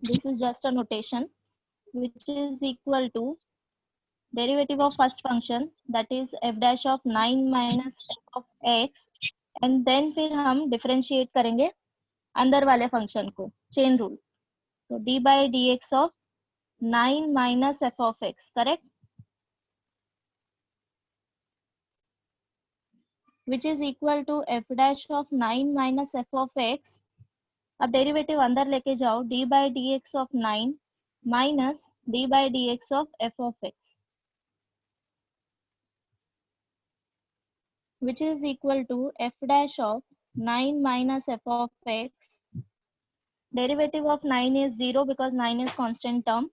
this is just a notation, which is equal to derivative of first function, that is f dash of 9 minus f of x, and then फिर हम differentiate करेंगे अंदर वाले function को, chain rule. So d by dx of 9 minus f of x, correct, which is equal to f dash of 9 minus f of x. अब derivative अंदर लेके जाओ, d by dx of 9 minus d by dx of f of x, which is equal to f dash of 9 minus f of x. Derivative of 9 is 0 because 9 is constant term.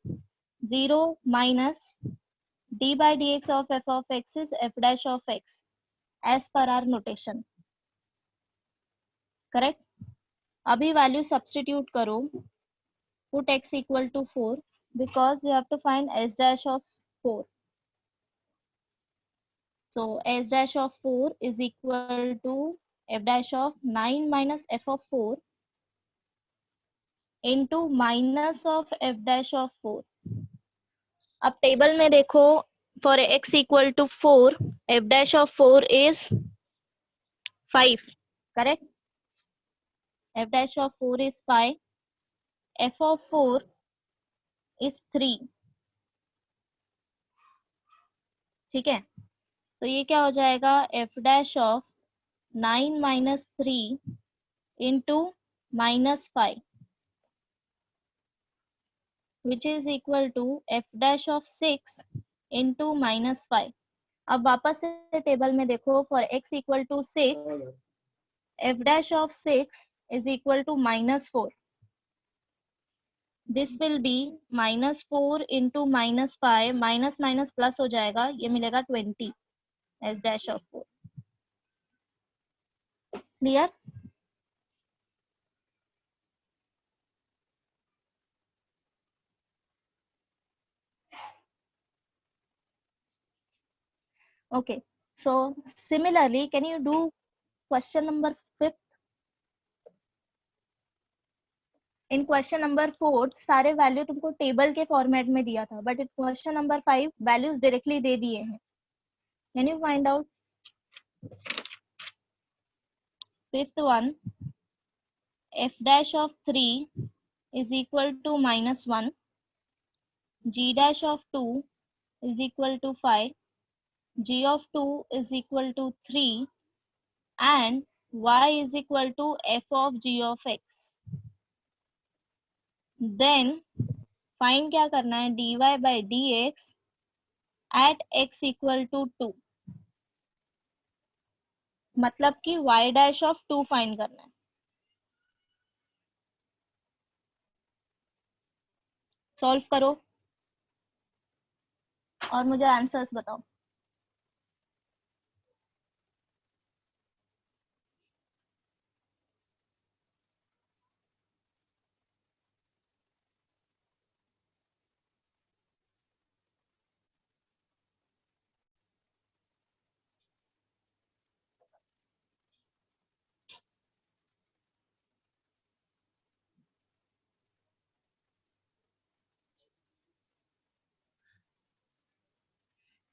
0 minus d by dx of f of x is f dash of x as per our notation, correct. अभी value substitute करो, put x equal to 4 because you have to find s dash of 4. So s dash of 4 is equal to f dash of 9 minus f of 4 into minus of f dash of 4. अब table में देखो, for x equal to 4, f dash of 4 is 5, correct. f dash of 4 is 5, f of 4 is 3. ठीक है, तो ये क्या हो जाएगा, f dash of 9 minus 3 into minus 5, which is equal to f dash of 6 into minus 5. अब वापस से टेबल में देखो, for x equal to 6, f dash of 6 is equal to minus 4. This will be minus 4 into minus 5, minus minus plus हो जाएगा, ये मिलेगा 20 s dash of 4. Clear? Okay, so similarly, can you do question number 5? In question number 4 सारे value तुमको table के format में दिया था, but in question number 5 values directly दे दिए हैं. Can you find out? Fifth one, f dash of 3 is equal to minus 1, g dash of 2 is equal to 5, g of 2 is equal to 3, and y is equal to f of g of x. Then find क्या करना है, dy by dx at x equal to 2, मतलब कि y dash of 2 find करना है. Solve करो और मुझे आंसर्स बताओ.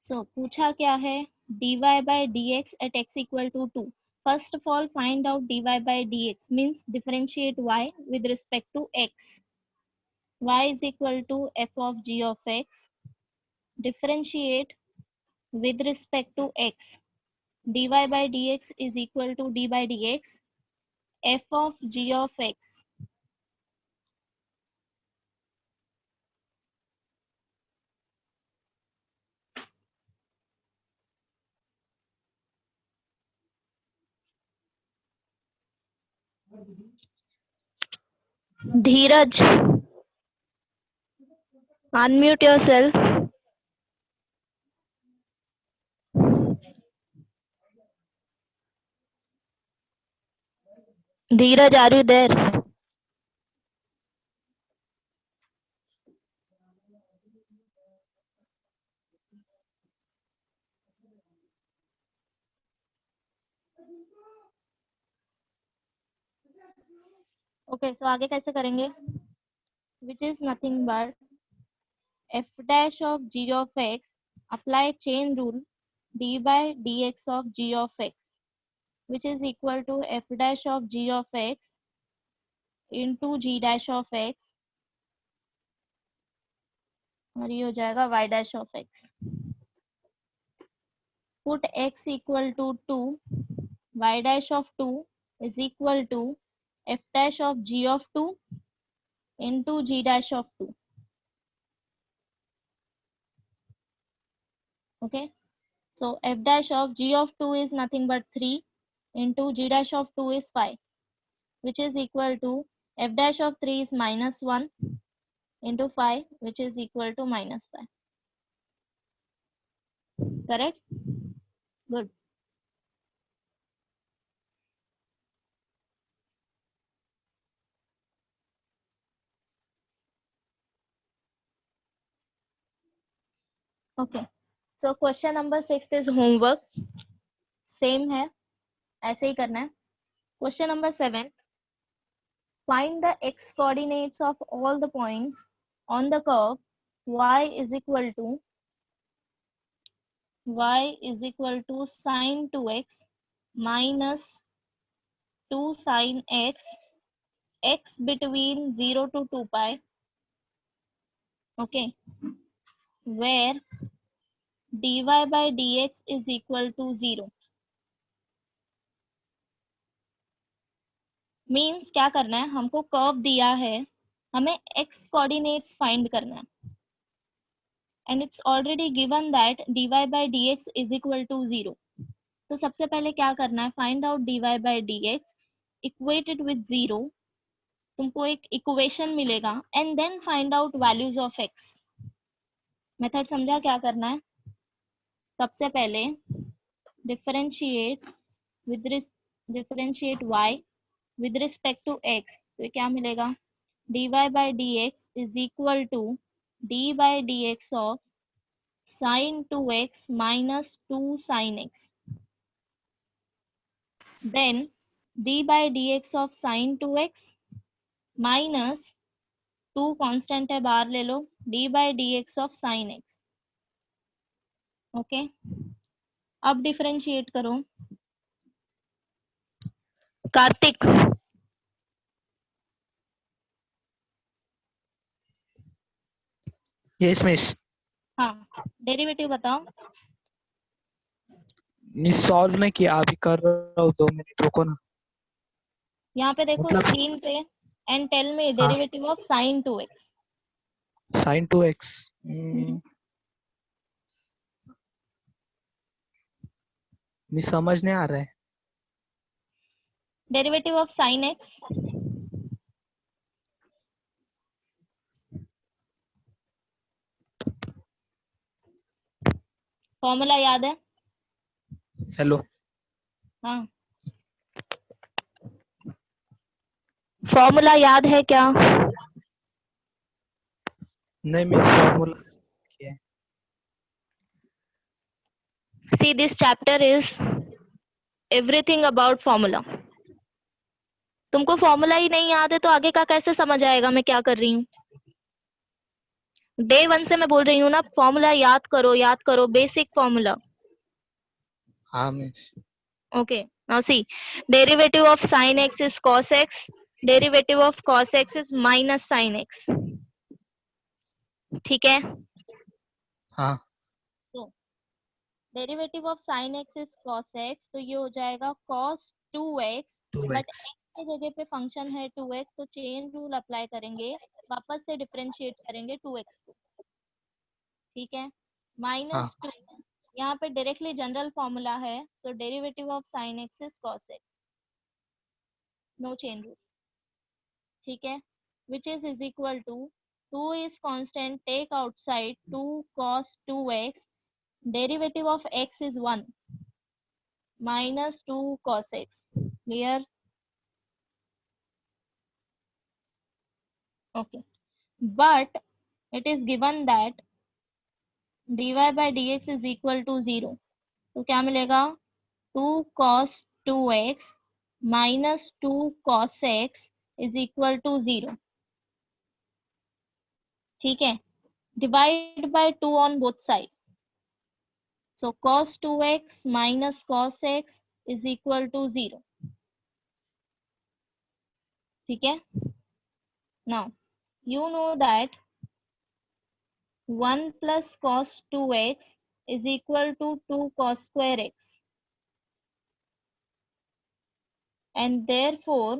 सो पूछा क्या है, dy by dx at x equal to 2. First of all, find out dy by dx means differentiate y with respect to x. Y is equal to f of g of x. Differentiate with respect to x. dy by dx is equal to d by dx f of g of x. Dheeraj, unmute yourself. Dheeraj, are you there? Okay, so आगे कैसे करेंगे? which is nothing but f dash of g of x, apply chain rule d by dx of g of x, which is equal to f dash of g of x into g dash of x, और ये हो जाएगा y dash of x. Put x equal to 2, y dash of 2 is equal to f dash of g of 2 into g dash of 2. Okay, so f dash of g of 2 is nothing but 3 into g dash of 2 is 5, which is equal to f dash of 3 is minus 1 into 5, which is equal to minus 5. Correct? Good. Okay, so question number 6 is homework. Same है, ऐसे ही करना है. Question number 7. Find the x coordinates of all the points on the curve y is equal to sine 2x minus 2 sine x between 0 to 2 pi. Okay, where dy by dx is equal to 0. Means क्या करना है, हमको curve दिया है, हमें x coordinates find करना है, and it's already given that dy by dx is equal to 0. तो सबसे पहले क्या करना है, find out dy by dx equated with 0. तुमको एक इक्वेशन मिलेगा and then find out values of x. Method समझा क्या करना है? सबसे पहले differentiate y with respect to x. तो क्या मिलेगा, dy by dx is equal to d by dx of sin 2x minus 2 sin x. Then d by dx of sin 2x minus 2 constant है, बाहर ले लो, d by dx of sin x. Okay, अब differentiate करो. Kartik, yes miss. हाँ, derivative बताओ. Miss solve नहीं किया, अभी कर रहा हूँ, 2 मिनट रुको ना. यहाँ पे देखो मतलब स्क्रीन पे, एंड टेल मी हाँ, derivative of sin 2x. sin 2x. Miss समझ नहीं आ रहा है. Derivative of sin x. Formula याद है? हेलो, हाँ, फॉर्मूला याद है क्या? नहीं मिस फॉर्मूला किया. See, this chapter is everything about formula. तुमको फॉर्मूला ही नहीं याद है तो आगे का कैसे समझ आएगा मैं क्या कर रही हूँ? डे 1 से मैं बोल रही हूँ ना, फॉर्मूला याद करो, बेसिक फॉर्मूला. हाँ miss. Okay, now see, derivative of sin x is cos x, derivative of cos x is minus sin x. ठीक है? हाँ, तो derivative of sin x is cos x, तो ये हो जाएगा cos 2x, but 2x. x की जगह पे फंक्शन है 2x, तो चेन रूल अप्लाई करेंगे, वापस से डिफरेंशिएट करेंगे 2x को. ठीक है, हाँ, -2, यहाँ पे डायरेक्टली जनरल फॉर्मूला है, so derivative of sin x is cos x, no chain rule. ठीक है, which is equal to 2 is constant, take outside 2 cos 2x, derivative of x is 1 minus 2 cos x. Clear? Okay, but it is given that dy by dx is equal to 0. तो क्या मिलेगा, 2 cos 2x minus 2 cos x is equal to 0. ठीक है, divide by 2 on both side, so cos 2x minus cos x is equal to 0. ठीक है, now you know that 1 plus cos 2x is equal to 2 cos square x, and therefore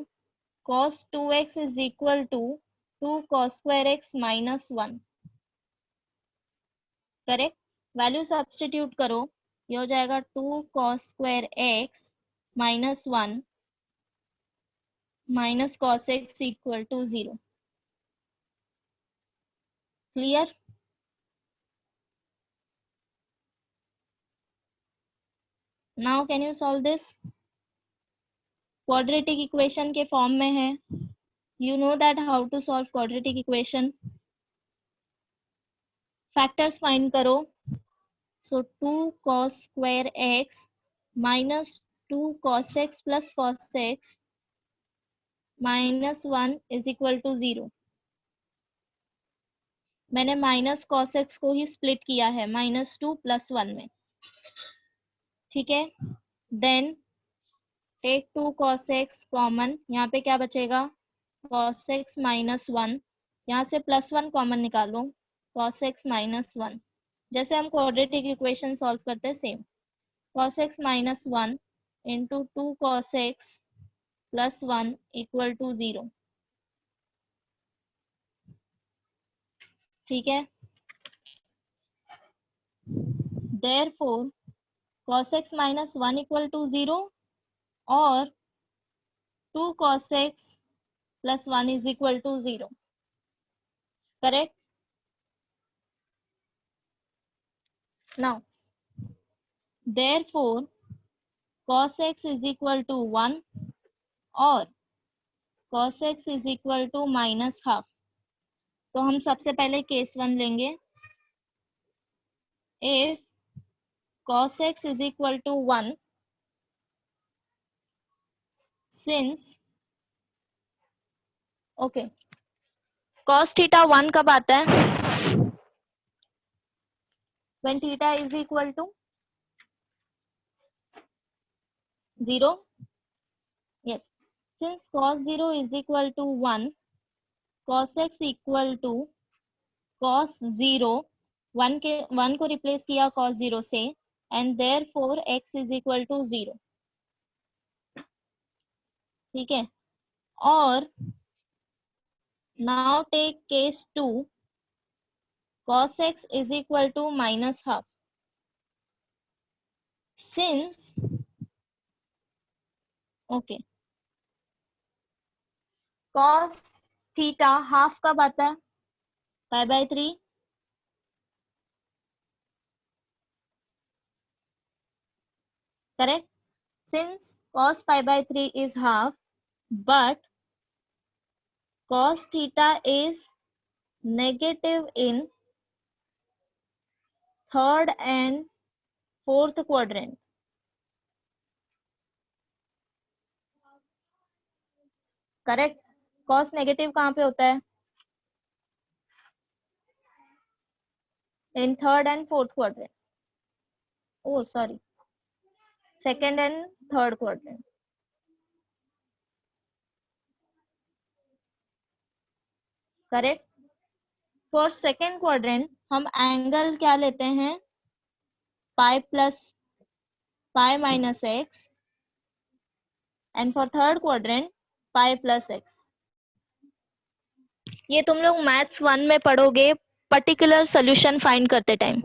cos 2x is equal to 2 cos square x minus 1. Correct, value substitute करो, ये हो जाएगा 2 cos square x minus 1 minus cos x equal to 0. Clear? Now can you solve this? Quadratic equation के form में है, you know that how to solve quadratic equation. Factors find करो, so 2 cos square x minus 2 cos x plus cos x minus 1 is equal to 0. मैंने minus cos x को ही split किया है -2 + 1 में. ठीक है, then take 2 cos x common, यहाँ पे क्या बचेगा cos x minus 1, यहाँ से +1 कॉमन निकालो, cos x minus 1. जैसे हम क्वाड्रेटिक इक्वेशन सॉल्व करते हैं same, cos x minus 1 into 2 cos x plus 1 equal to 0. ठीक है, therefore cos x minus 1 equal to 0 और 2 cos x plus 1 is equal to 0. Correct? Now, therefore cos x is equal to 1 और cos x is equal to minus half. तो हम सबसे पहले case 1 लेंगे. If cos x is equal to 1, since okay, cos theta 1 कब आता है? When theta is equal to 0. Yes, since cos 0 is equal to 1, cos x equal to cos 0, 1 को replace किया cos 0 से, and therefore x is equal to 0. ठीक है, और now take case 2, cos x is equal to minus half. Since okay, cos theta half कब आता है? π/3. Correct? Since cos π/3 is half, but cos theta is negative in third and fourth quadrant. Correct, cos negative कहाँ पे होता है? In third and fourth quadrant. Oh sorry, second and third quadrant. Correct, for second quadrant हम angle क्या लेते हैं? Pi plus pi minus x, and for third quadrant pi plus x. ये तुम लोग मैथ्स 1 में पढ़ोगे पर्टिकुलर सोल्यूशन फाइंड करते टाइम.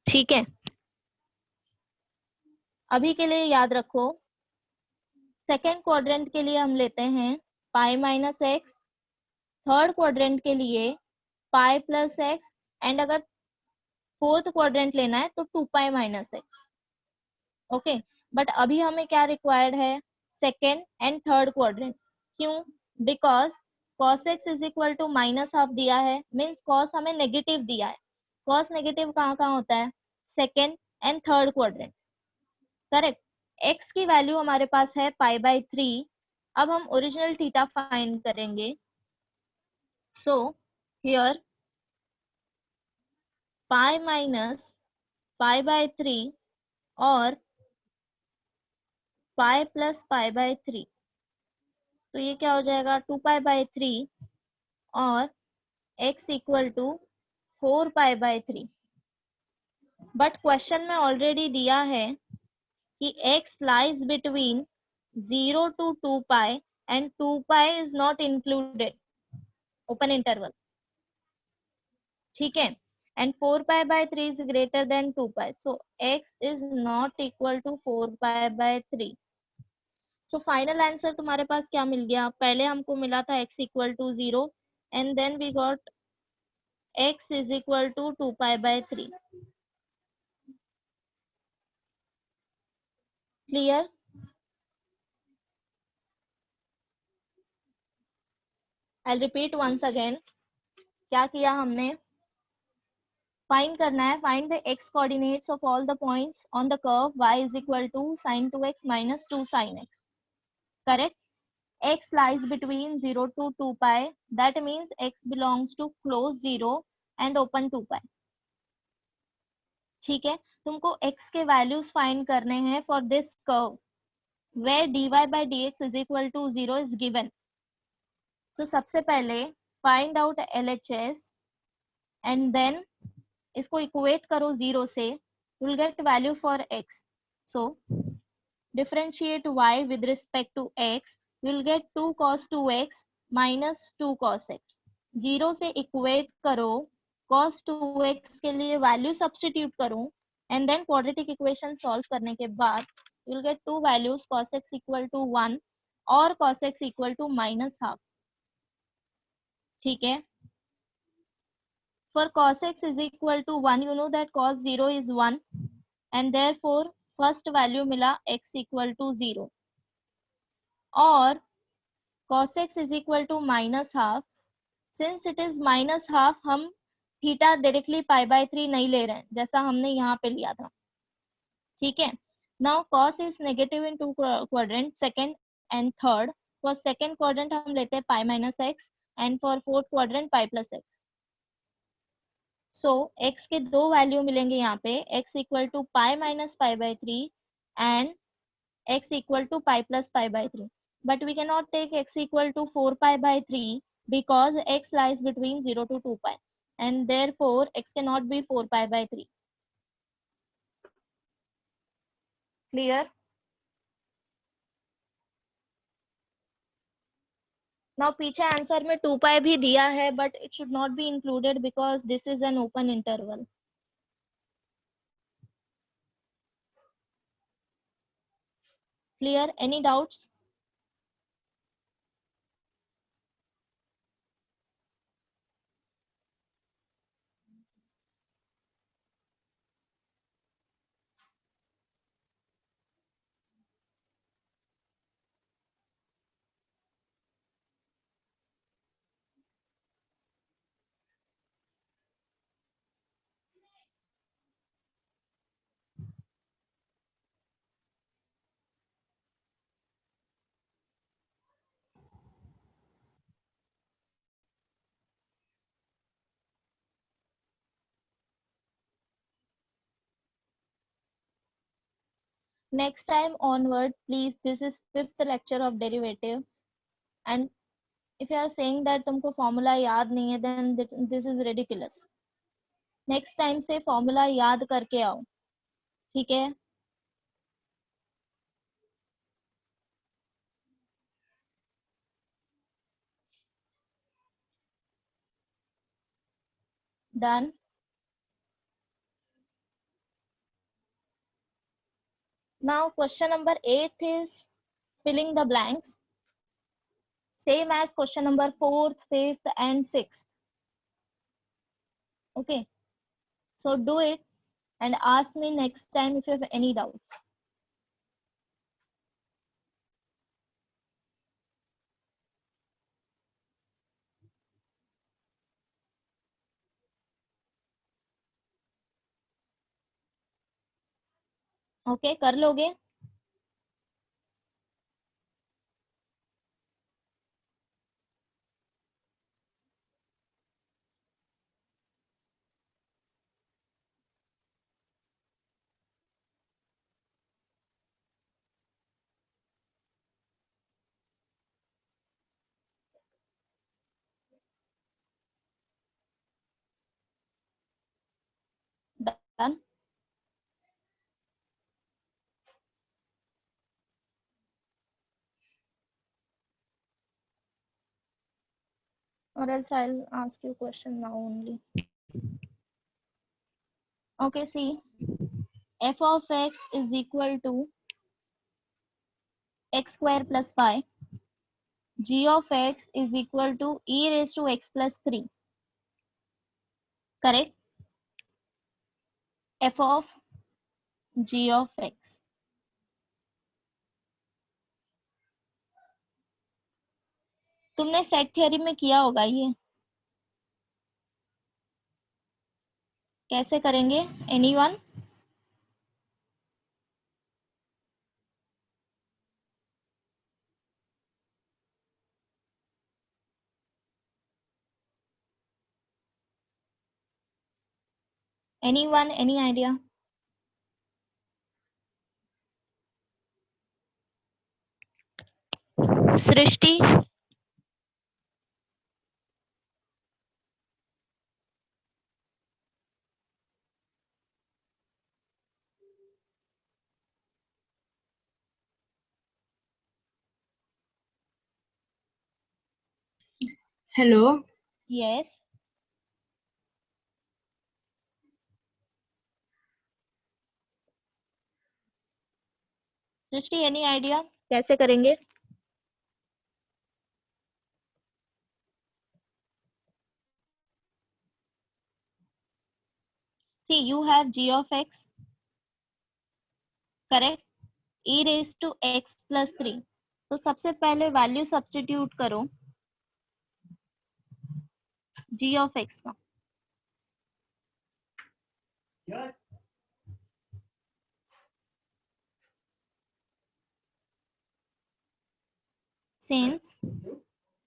ठीक है, अभी के लिए याद रखो, सेकेंड क्वाड्रेंट के लिए हम लेते हैं pi minus x, third quadrant के लिए पाई प्लस एक्स, एंड अगर फोर्थ क्वाड्रेंट लेना है तो 2 pi minus x. Okay, but अभी हमें क्या रिक्वायर्ड है? Second and third quadrant. क्यों? Because cos x is equal to minus half दिया है, मीन्स cos हमें नेगेटिव दिया है. cos नेगेटिव कहाँ कहाँ होता है? Second and third quadrant. Correct, x की वैल्यू हमारे पास है π/3. अब हम ओरिजिनल थीटा फाइंड करेंगे. So here pi minus pi by 3 और pi plus pi by 3, तो ये क्या हो जाएगा 2 pi by 3 और x equal to 4 pi by 3। But question में ऑलरेडी दिया है कि x lies between 0 to 2 pi and 2 pi is not included, open interval, ठीक है, and 4 pi by 3 is greater than 2 pi, so x is not equal to 4 pi by 3। So final answer तुम्हारे पास क्या मिल गया, पहले हमको मिला था x equal to 0 and then we got x is equal to 2 pi by 3। Clear? I repeat once again, क्या किया हमने, फाइंड करना है, find the x coordinates of all the points on the curve y is equal to sin 2x minus 2 sin x। Correct? x lies between 0 to 2 pi, that means x belongs to close 0 and open 2 pi। ठीक है, तुमको x के values find करने हैं for this curve where dy by dx is equal to 0 is given। so सबसे पहले find out LHS and then इसको equate करो 0 से, you will get value for x। so differentiate y with respect to x, you will get 2 cos 2x minus 2 cos x। 0 से equate करो, cos 2x के लिए value substitute करो and then quadratic equation solve करने के बाद you will get two values, cos x equal to 1 और cos x equal to minus half। ठीक है, for cos x is equal to 1, you know that cos 0 is 1 and therefore first value मिला x equal to 0 और cos x is equal to minus half, since it is minus half हम theta directly pi by 3 नहीं ले रहे हैं जैसा हमने यहाँ पे लिया था। ठीक है, now cos is negative in two quadrant, second and third. For second quadrant हम लेते हैं pi minus x and for fourth quadrant pi plus x. So x के दो वैल्यू मिलेंगे यहाँ पे, x equal to pi minus pi by 3 and x equal to pi plus pi by 3, but we can not take x equal to 4 pi by 3 because x lies between 0 to 2 pi and therefore x cannot be 4 pi by 3। Clear? Now पीछे answer में 2 पाई भी दिया है but it should not be included because this is an open interval. Clear? Any doubts? Next time onward, please, this is fifth lecture of derivative and if you are saying that तुमको formula याद नहीं है then this is ridiculous। Next time से formula याद करके आओ, ठीक है? Done. Now question number 8 is filling the blanks, same as question number 4th, 5th and 6th। okay, so do it and ask me next time if you have any doubts। Okay, कर लोगे? done? Or else I'll ask you question now only. Okay, see, f of x is equal to x square plus 5. G of x is equal to e raised to x plus 3. Correct? F of g of x. तुमने set theory में किया होगा ये, कैसे करेंगे? Anyone? Anyone, any idea? Srishti? Hello. Yes. Srishti, any idea कैसे करेंगे? See, you have g of x, correct? e raised to x plus 3. तो सबसे पहले वैल्यू सब्स्टिट्यूट करो g of x का। Since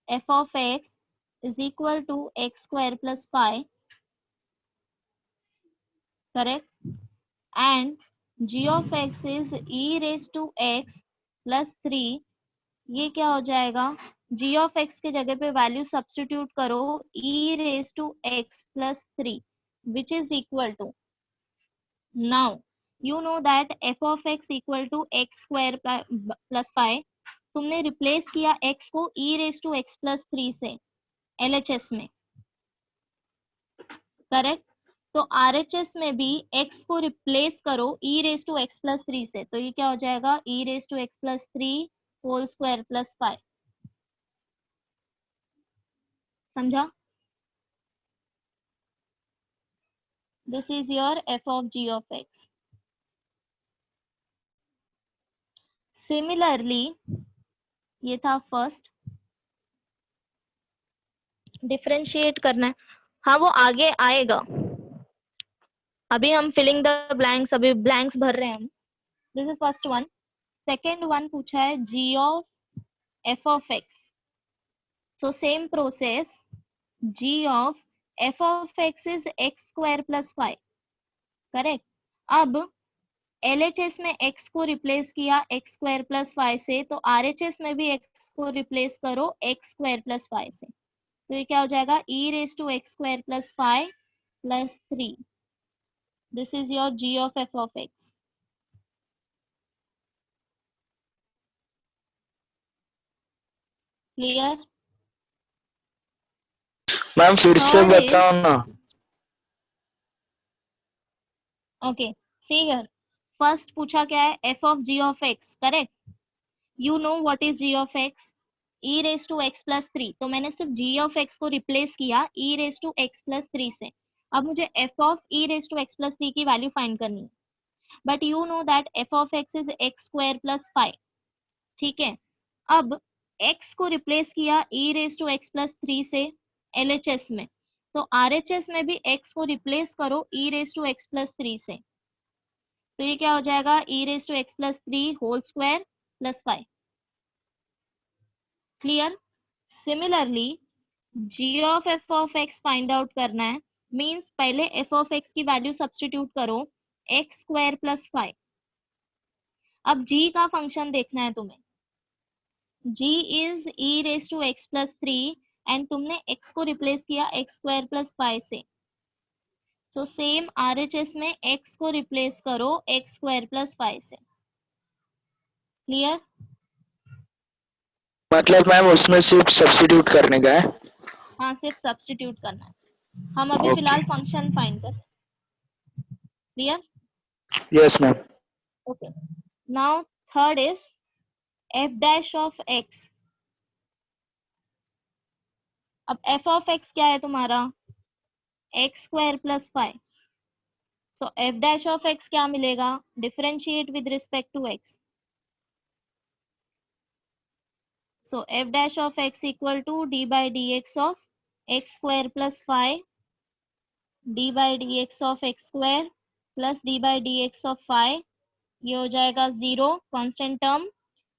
f of x is equal to x square plus 5, correct? And g of x is e raised to x plus 3, ये क्या हो जाएगा? g of x के जगह पे वैल्यू सब्स्टिट्यूट करो e raised to x plus 3, which is equal to, now you know that f of x equal to x square plus 5. तुमने replace किया x को e raised to x plus 3 से LHS में, correct? तो RHS में भी x को replace करो e raised to x plus 3 से, तो ये क्या हो जाएगा? e raised to x plus 3 whole square plus 5। समझा? This is your f of g of x. Similarly ये था फर्स्ट, डिफरेंशिएट करना है। हाँ, वो आगे आएगा, अभी हम फिलिंग द ब्लैंक्स, अभी ब्लैंक्स भर रहे हैं हम। This is first one. Second one पूछा है g of f of x, so same process, g of f of x is x square plus 5, correct? अब LHS में x को रिप्लेस किया x स्क्वायर प्लस 5 से, तो RHS में भी x को रिप्लेस करो x स्क्वायर प्लस 5 से, तो ये क्या हो जाएगा? e raised to x square plus 5 plus 3. This is your g of f of x. Clear? Ma'am फिर से Third is, बताओ ना। okay, see here. First पूछा क्या है? f of g of x, correct? You know what is g of x? e raised to x plus 3. तो मैंने सिर्फ g of x को रिप्लेस किया e raised to x plus 3 से। अब मुझे f of e raised to x plus 3 की value find करनी है, but you know that f of x is x square plus 5, ठीक है? अब x को रिप्लेस किया e raised to x plus 3 से LHS में, तो RHS में भी x को रिप्लेस करो e raised to x plus 3 से, तो ये क्या हो जाएगा? e raised to x plus 3 whole square plus 5। Clear? Similarly g of f of x find out करना है, मींस पहले f of x की वैल्यू सब्स्टिट्यूट करो x स्क्वायर प्लस 5। अब g का फंक्शन देखना है तुम्हें, g is e raised to x plus 3 एंड तुमने x को रिप्लेस किया x स्क्वायर प्लस 5 से, सो सेम RHS में x को रिप्लेस करो x स्क्वायर प्लस 5 से। क्लियर? मतलब मैम उसमें सिर्फ सब्स्टिट्यूट करने का है? हाँ, सिर्फ सब्स्टिट्यूट करना है। हम अभी Okay. फिलहाल फंक्शन फाइंड कर। Clear? Yes ma'am. Okay, now third is f dash of x। अब f ऑफ x क्या है तुम्हारा? x square plus 5। So f dash of x क्या मिलेगा? Differentiate with respect to x। So f dash of x equal to d by d x of x square plus 5 d by d x of x square plus d by d x of 5। ये हो जाएगा 0 constant term.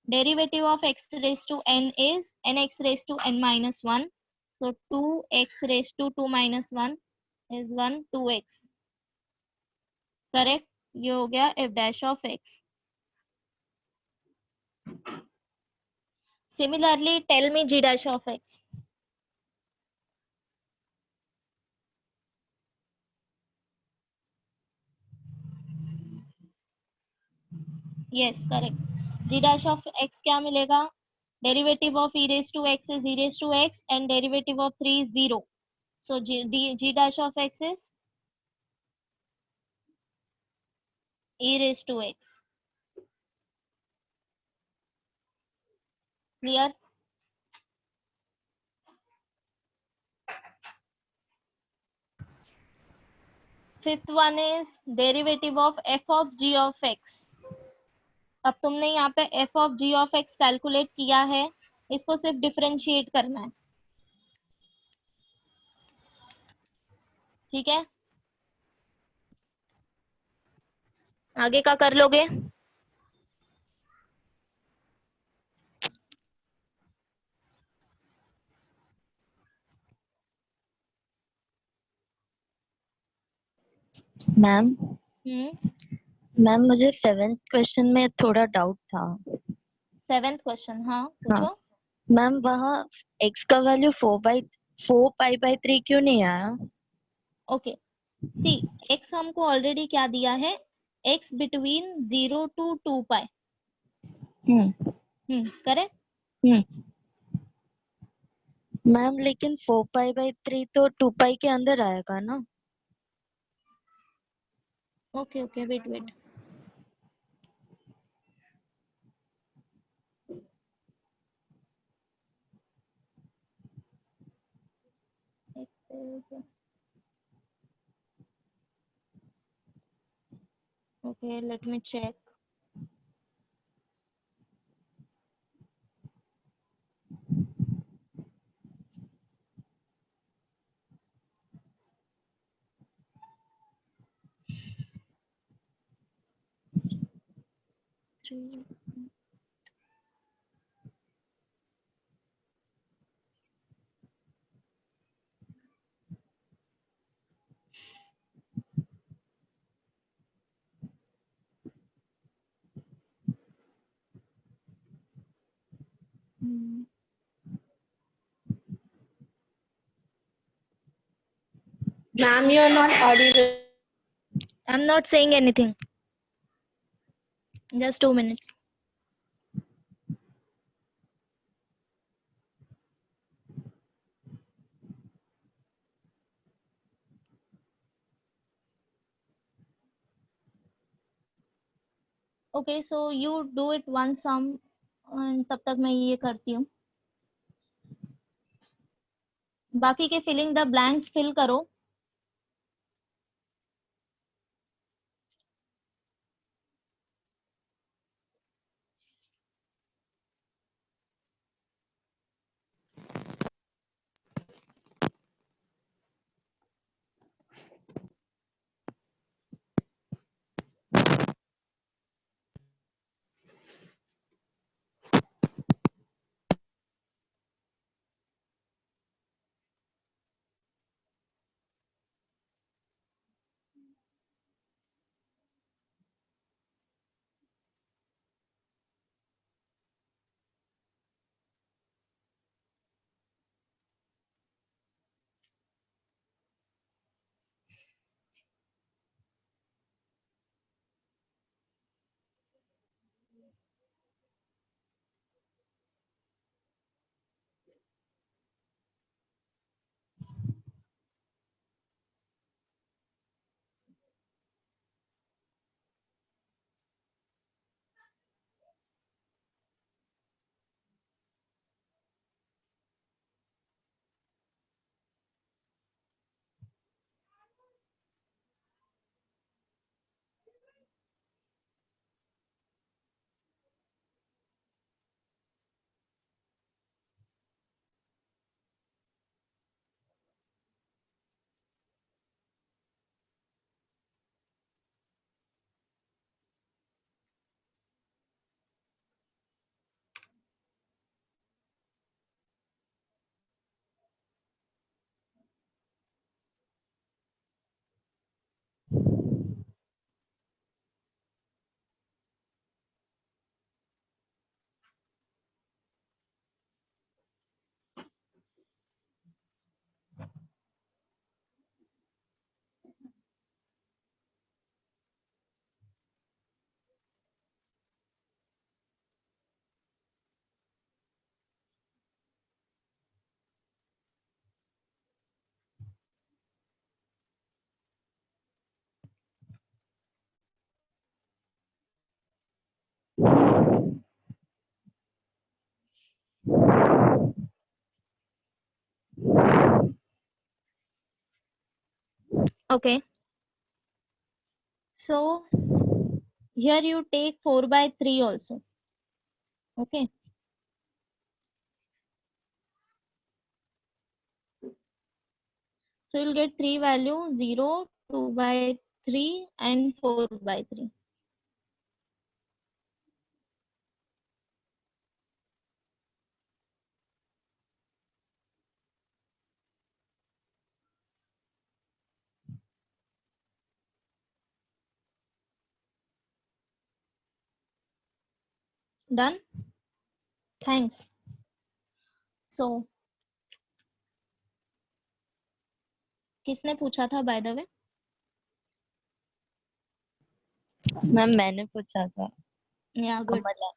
Derivative of x raised to n is nx raised to n minus 1. So 2x raised to 2 minus 1 is 1, 2x. Correct? ये हो गया f dash of x. Similarly, tell me g dash of x. Yes, correct. g dash of x क्या मिलेगा? Derivative of e raised to x is e raised to x and derivative of 3 is 0. So g dash of x is e raised to x. Clear? Fifth one is derivative of f of g of x. अब तुमने यहाँ पे f of g of x calculate किया है, इसको सिर्फ differentiate करना है। ठीक है, आगे का कर लोगे? मैम हम्म, मैम मुझे 7th क्वेश्चन में थोड़ा डाउट था। 7th क्वेश्चन, हाँ पूछो। मैम वहाँ x का वैल्यू 4 पाई बाई 3 क्यों नहीं आया? ओके, सी x हमको ऑलरेडी क्या दिया है? x between 0 to 2 pi. Correct. Ma'am लेकिन 4 पाई बाई 3 तो 2 पाई के अंदर आएगा ना? Okay okay, wait wait, okay let me check. Ma'am, you are not audible. I'm not saying anything. Just 2 minutes. Okay, so you do it one sum, तब तक मैं ये करती हूँ। बाकी के फिलिंग द ब्लैंक्स फिल करो। Okay, so here you take 4 by 3 also. Okay, so you'll get 3 value, 0, 2 by 3 and 4 by 3. Done? Thanks. So किसने पूछा था by the way? मैम मैंने पूछा था। Yeah, good. Kamla.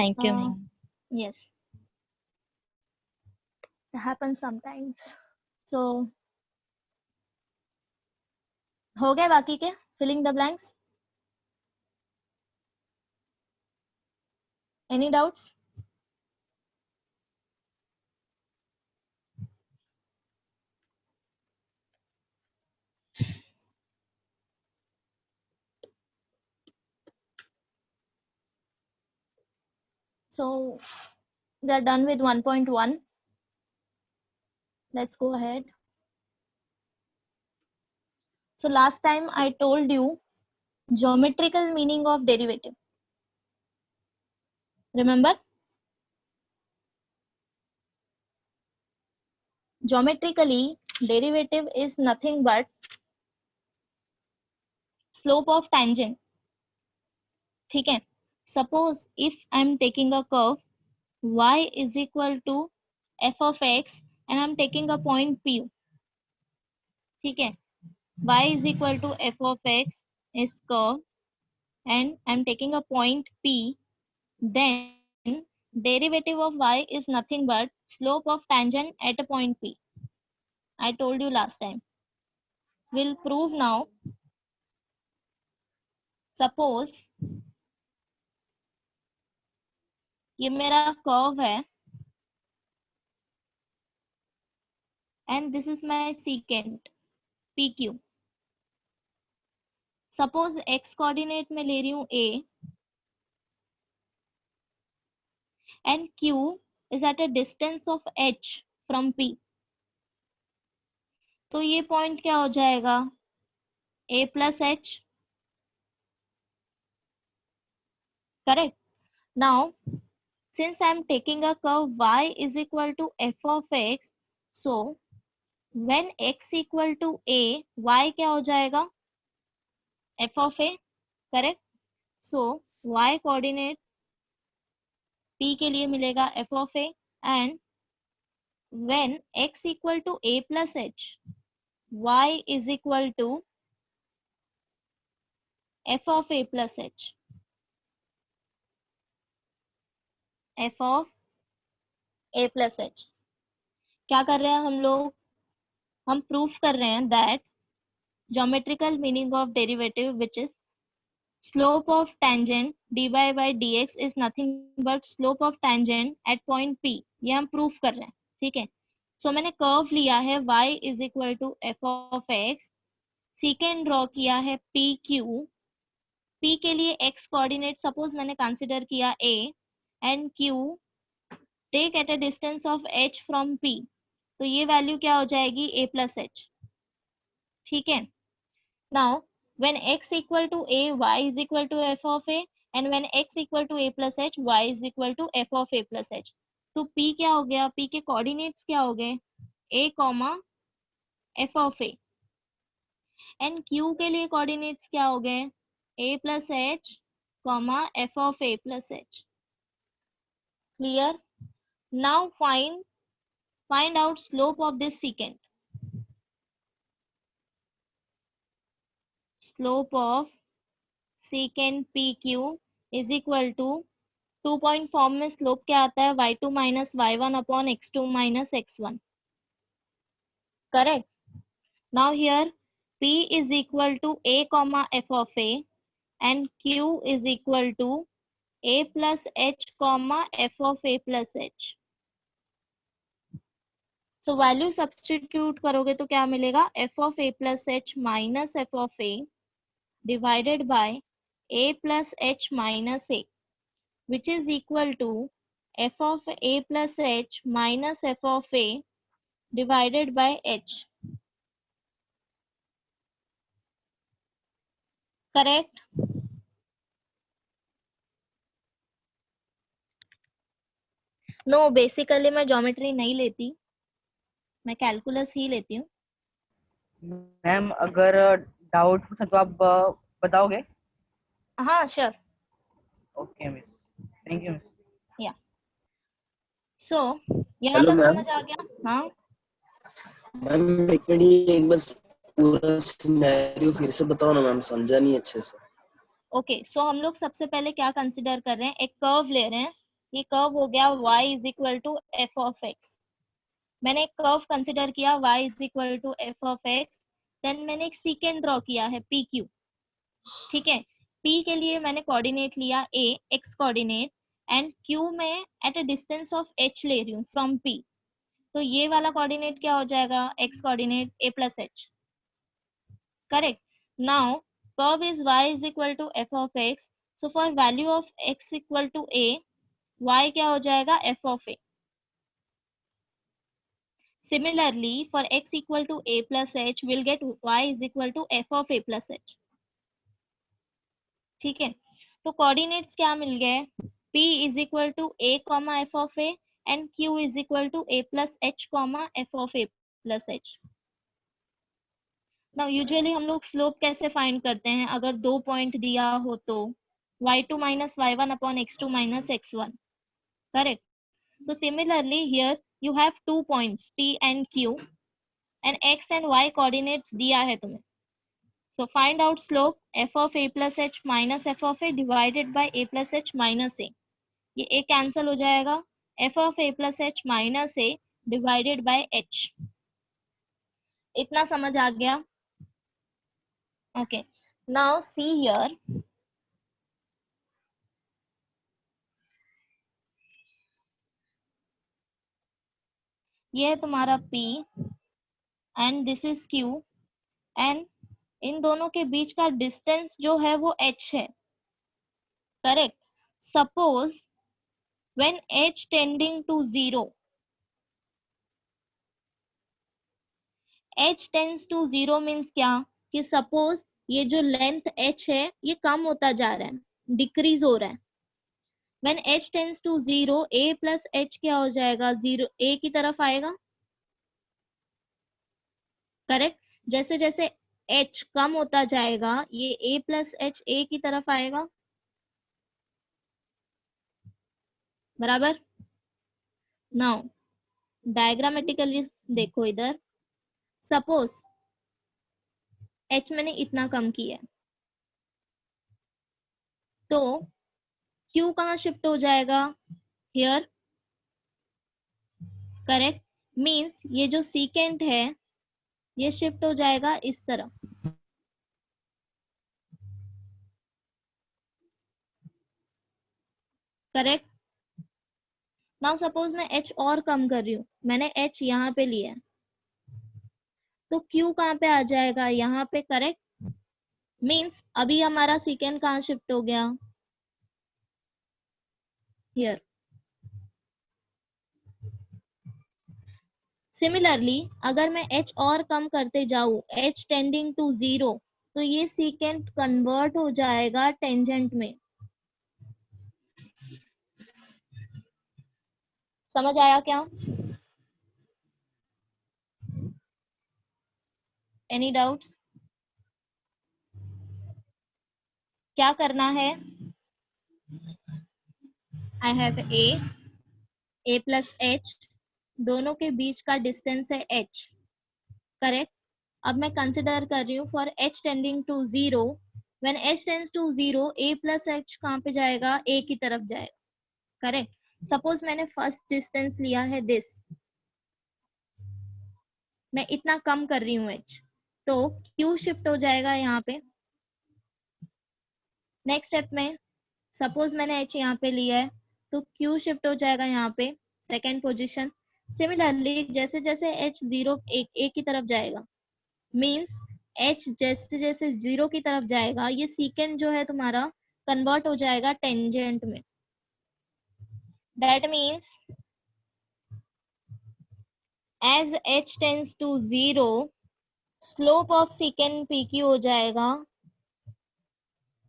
Thank you Uh, ma'am. yes, it happens sometimes. So हो गए बाकी के filling the blanks? Any doubts? So we are done with 1.1. Let's go ahead. So last time I told you geometrical meaning of derivative. Remember? Geometrically, derivative is nothing but slope of tangent. ठीक है? Suppose if I'm taking a curve y is equal to f of x and I'm taking a point P. ठीक है? Y is equal to f of x is curve and I'm taking a point P, then derivative of y is nothing but slope of tangent at a point P. I told you last time. We'll prove now. Suppose ये मेरा curve है and this is my secant PQ. Suppose x coordinate में ले रही हूँ A and Q is at a distance of h from P. तो ये point क्या हो जाएगा? A plus h. Correct. Now, since I am taking a curve y is equal to f of x, so when x equal to a, y क्या हो जाएगा? f of a. Correct. So y coordinate p के लिए मिलेगा f of a and when x equal to a plus h, y is equal to f of a plus h. f of a plus h. क्या कर रहे हैं हम लोग? हम प्रूफ कर रहे हैं that geometrical meaning of derivative which is slope of tangent dy by dx is nothing but slope of tangent at point P. ये हम प्रूफ कर रहे हैं. ठीक है? सो मैंने कर्व लिया है y is equal to f of x, secant draw किया है PQ. P के लिए x कोऑर्डिनेट सपोज मैंने कंसिडर किया a and Q take at a distance of h from P. तो ये वैल्यू क्या हो जाएगी? a plus h. ठीक है? Now, when x equal to a, y is equal to f of a, and when x equal to a plus h, y is equal to f of a plus h. तो p क्या हो गया? p के coordinates क्या हो गए? a comma f of a. And q के लिए कोऑर्डिनेट्स क्या हो गए? a plus h comma f of a plus h. Clear? Now find out slope of this secant. Slope of secant PQ is equal to 2 point form में slope क्या आता है? y2 minus y1 upon x2 minus x1. Correct. Now here p is equal to a comma f of a and Q is equal to A plus H comma F of A plus H. So value substitute करोगे तो क्या मिलेगा, F of A plus H minus F of A divided by A plus H minus A, which is equal to F of A plus H minus F of A divided by H. Correct? No, basically मैं geometry नहीं लेती, मैं calculus ही लेती हूँ. Ma'am अगर doubt पूछा तो आप बताओगे? हाँ sure. Okay miss, thank you miss. या सो यहाँ हेलो तक मैम. समझ आ गया? हाँ मैम एक मिनट, एक बस पूरा सिनेरियो फिर से बताओ ना मैम, समझा नहीं अच्छे से. ओके. सो हम लोग सबसे पहले क्या कंसिडर कर रहे हैं, एक कर्व ले रहे हैं. ये कर्व हो गया y is equal to f of x. मैंने एक कर्व कंसिडर किया y is equal to f of x. Then मैंने एक सीकेंड ड्रॉ किया है पी क्यू. ठीक है. p के लिए मैंने कोऑर्डिनेट लिया a x coordinate and q में eight a distance of h ले रही हूँ फ्रॉम p. तो ये वाला कोऑर्डिनेट क्या हो जाएगा, x coordinate a plus h. Correct. Now curve is y is equal to f of x. So for value of x equal to a, y क्या हो जाएगा, f of a. Similarly, for x equal to a plus h, we'll get y is equal to f of a plus h. ठीक है. तो coordinates क्या मिल गए, p is equal to a comma f of a and q is equal to a plus h comma f of a plus h. Now usually हम लोग slope कैसे find करते हैं, अगर 2 पॉइंट दिया हो तो y2 minus y1 upon x2 minus x1. Correct. So similarly here you have 2 points p and q and x and y coordinates दिया है तुम्हें. So find out slope f of a plus h minus f of a divided by a plus h minus a. ये a cancel हो जाएगा, f of a plus h minus a divided by h. इतना समझ आ गया? Okay. Now see here. ये है तुम्हारा P and this is Q and in दोनों के बीच का डिस्टेंस जो है वो h है. Correct. Suppose when h tending to 0, h tends to 0 means क्या, कि सपोज ये जो लेंथ h है ये कम होता जा रहा है, डिक्रीज हो रहा है. When h tends to 0, a plus h क्या हो जाएगा, 0 a की तरफ आएगा. करेक्ट. जैसे जैसे h कम होता जाएगा ये a प्लस h a की तरफ आएगा. बराबर. नाउ डायग्रामेटिकली देखो इधर. सपोज h मैंने इतना कम किया है तो q कहाँ शिफ्ट हो जाएगा, हियर. करेक्ट. मीन्स ये जो सीकेंट है ये शिफ्ट हो जाएगा इस तरफ. करेक्ट. नाउ सपोज मैं h और कम कर रही हूँ, मैंने h यहाँ पे लिया है तो q कहाँ पे आ जाएगा, यहाँ पे. करेक्ट. मीन्स अभी हमारा सीकेंट कहाँ शिफ्ट हो गया, हियर. सिमिलरली अगर मैं h और कम करते जाऊँ, h टेंडिंग टू 0, तो ये सीकेंट कन्वर्ट हो जाएगा टेंजेंट में. समझ आया क्या? Any doubts? क्या करना है, I have a plus h, दोनों के बीच का डिस्टेंस है h. करेक्ट. अब मैं कंसिडर कर रही हूँ for h tending to 0. When h tends to 0, a plus h कहाँ पे जाएगा, a की तरफ जाएगा. करेक्ट. सपोज मैंने फर्स्ट डिस्टेंस लिया है दिस, मैं इतना कम कर रही हूँ h, तो q शिफ्ट हो जाएगा यहाँ पे. नेक्स्ट स्टेप में सपोज मैंने h यहाँ पे लिया है तो q शिफ्ट हो जाएगा यहाँ पे सेकेंड पोजीशन। सिमिलरली जैसे जैसे h 0 एक की तरफ जाएगा, मींस h जैसे जैसे 0 की तरफ जाएगा, ये सीकेंड जो है तुम्हारा कन्वर्ट हो जाएगा टेंजेंट में। That means as h tends to 0, slope of secant pq हो जाएगा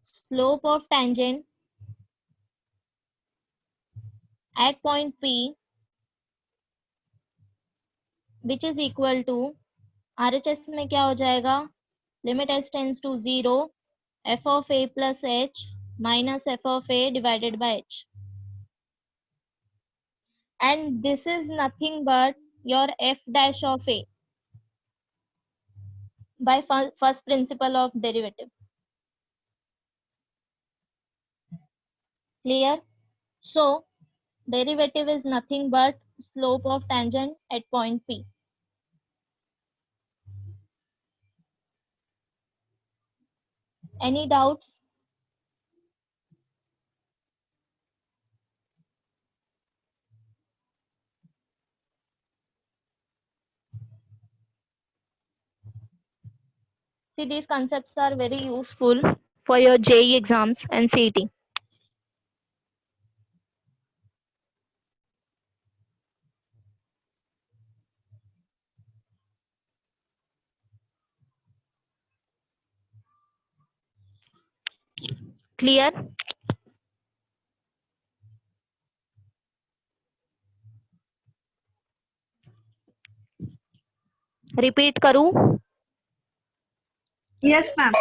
slope of tangent at point P, which is equal to RHS में क्या हो जाएगा, limit h tends to 0 f of a plus h minus f of a divided by h, and this is nothing but your f dash of a by first principle of derivative. Clear? So derivative is nothing but slope of tangent at point P. Any doubts? See, these concepts are very useful for your JEE exams and CET. Clear? Repeat करूं? Yes, ma'am.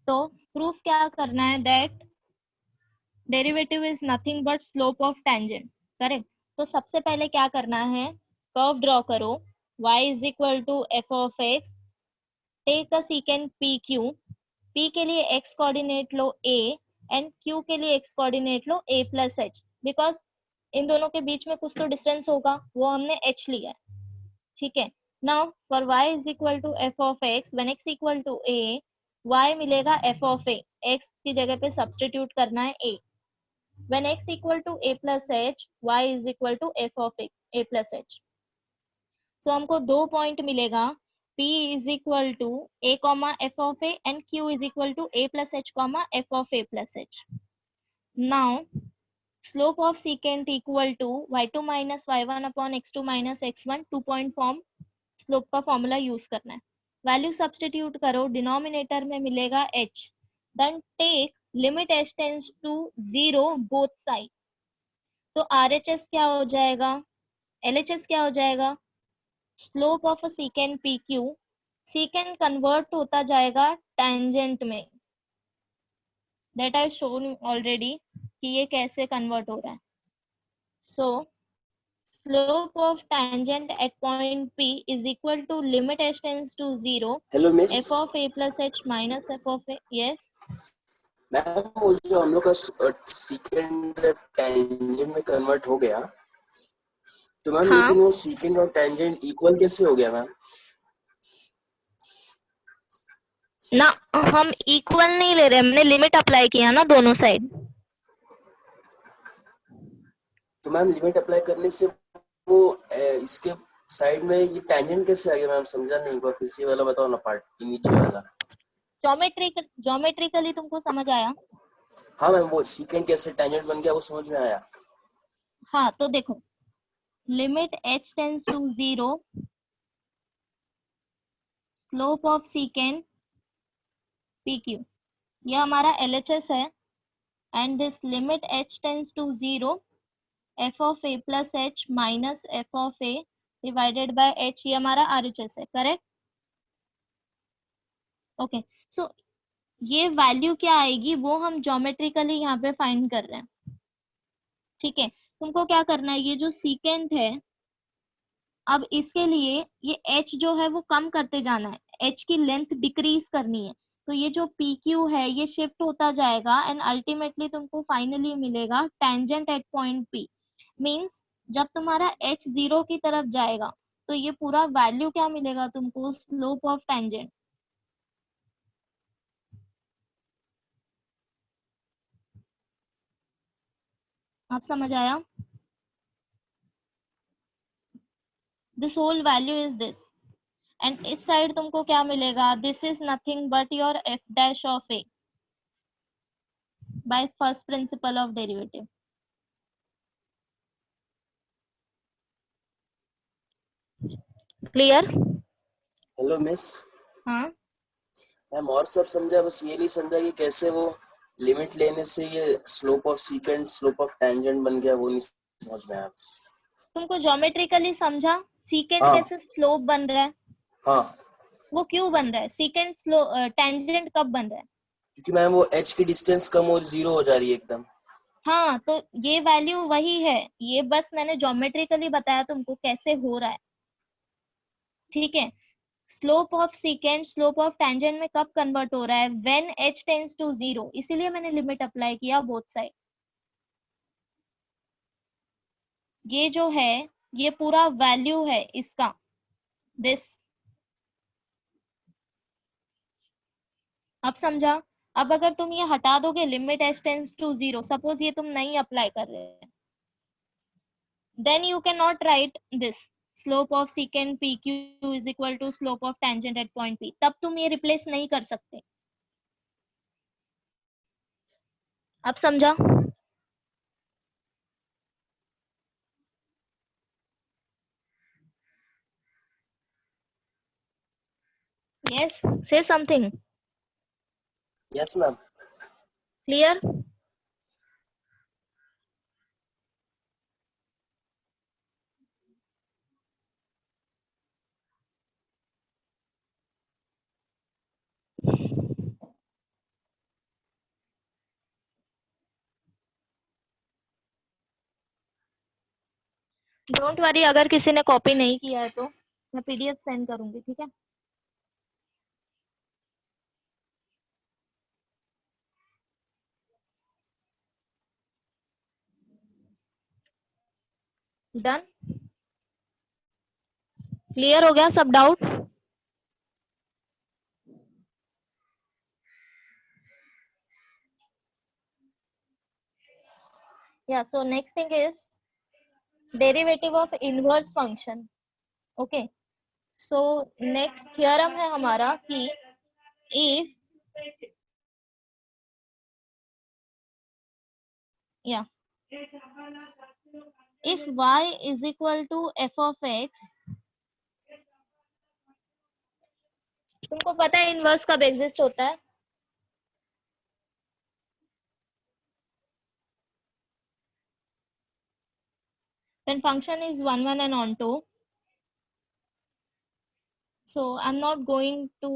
तो proof क्या करना है, that derivative is nothing but slope of tangent, correct. तो सबसे पहले क्या करना है, कर्व ड्रॉ करो, y is equal to f of x, take a secant p q, p के लिए x कोऑर्डिनेट लो a एंड q के लिए x कोऑर्डिनेट लो a प्लस एच, बिकॉज इन दोनों के बीच में कुछ तो डिस्टेंस होगा, वो हमने h लिया है, ठीक है। Now for y is equal to f of x, when x equal to a, y मिलेगा f ऑफ a, x की जगह पे सब्स्टिट्यूट करना है a, when x equal to a plus h, y is equal to f of a plus h. So हमको दो point मिलेगा, p is equal to a comma f of a and q is equal to a plus h comma f of a plus h. Now slope of secant equal to y2 minus y1 upon x2 minus x1, 2 point form slope का formula use करना है, value substitute करो, denominator में मिलेगा h, then take limit h tends to 0 both side, तो RHS क्या हो जाएगा, LHS क्या हो जाएगा, slope of a secant PQ, secant convert होता जाएगा टेंजेंट में, दैट आई शोन ऑलरेडी कि ये कैसे कन्वर्ट हो रहा है। सो slope of tangent at point P is equal to limit h tends to 0 hello miss f of a plus h minus f of a, yes ma'am, वो जो हम लोग का सीकेंड टेंजेंट में कन्वर्ट हो गया तो मैम, हाँ लेकिन वो सीकेंड और टेंजेंट इक्वल कैसे हो गया मैम? ना, हम इक्वल नहीं ले रहे, हमने लिमिट अप्लाई किया ना दोनों साइड। तो मैम लिमिट अप्लाई करने से वो इसके साइड में ये टेंजेंट कैसे आ गया मैम? समझा नहीं, एक बार फिर से वाला बताओ ना, पार्ट नीचे वाला। ज्योमेट्रिकली तुमको समझ आया? हाँ मैम, वो सीकेंड कैसे टेंजेंट बन गया वो समझ में आया। हाँ तो देखो, limit h tends to 0, slope of secant PQ, ये हमारा LHS है, and this limit h tends to 0 f of a plus h minus f of a divided by h, ये हमारा RHS है, करेक्ट। ओके, सो ये वैल्यू क्या आएगी वो हम ज्योमेट्रिकली यहाँ पे फाइंड कर रहे हैं, ठीक है। तुमको क्या करना है, ये जो सीकेंट है, अब इसके लिए ये h जो है वो कम करते जाना है, h की लेंथ डिक्रीज करनी है, तो ये जो PQ है ये शिफ्ट होता जाएगा एंड अल्टीमेटली तुमको फाइनली मिलेगा tangent at point P, means जब तुम्हारा h 0 की तरफ जाएगा तो ये पूरा वैल्यू क्या मिलेगा तुमको, स्लोप ऑफ टेंजेंट। आप समझ आया? This whole value is this, and इस साइड तुमको क्या मिलेगा? This is nothing but your f dash of a by first principle of derivative. Clear? Hello miss. हाँ, मैम और सब समझा, बस ये नहीं समझा कि कैसे वो लिमिट लेने से ये slope of secant slope of tangent बन गया, वो नहीं समझ में आया बस। तुमको ज्योमेट्रिकली समझा सीकेंट हाँ कैसे स्लोप बन रहा है? हाँ, वो क्यों बन रहा है? सीकेंट स्लो टेंजेंट कब बन रहा है? क्योंकि मैम वो एच की डिस्टेंस कम और जीरो हो जा रही है एकदम। हाँ, तो ये वैल्यू वही है, ये बस मैंने ज्योमेट्रिकली बताया तुमको कैसे हो रहा है, ठीक है? Slope of secant slope of tangent में कब कन्वर्ट हो रहा है? व्हेन h टेंड्स टू 0, इसीलिए मैंने लिमिट अप्लाई किया बोथ साइड। ये जो है ये पूरा वैल्यू है इसका, दिस। अब समझा? अब अगर तुम ये हटा दोगे limit h tends to 0, suppose ये तुम नहीं अप्लाई कर रहे हैं, then you cannot write this slope of secant pq is equal to slope of tangent at point p, तब तुम ये रिप्लेस नहीं कर सकते। अब समझा? yes, say something. Yes ma'am. Clear? Don't worry, अगर किसी ने कॉपी नहीं किया है तो मैं पीडीएफ सेंड करूंगी, ठीक है? डन? क्लियर हो गया सब डाउट? या so next thing is derivative of inverse function. Okay, so next theorem है हमारा कि इफ या if y is equal to f of x, तुमको पता है इनवर्स कब एग्जिस्ट होता है? when function is 1 1 and onto. So I'm not going to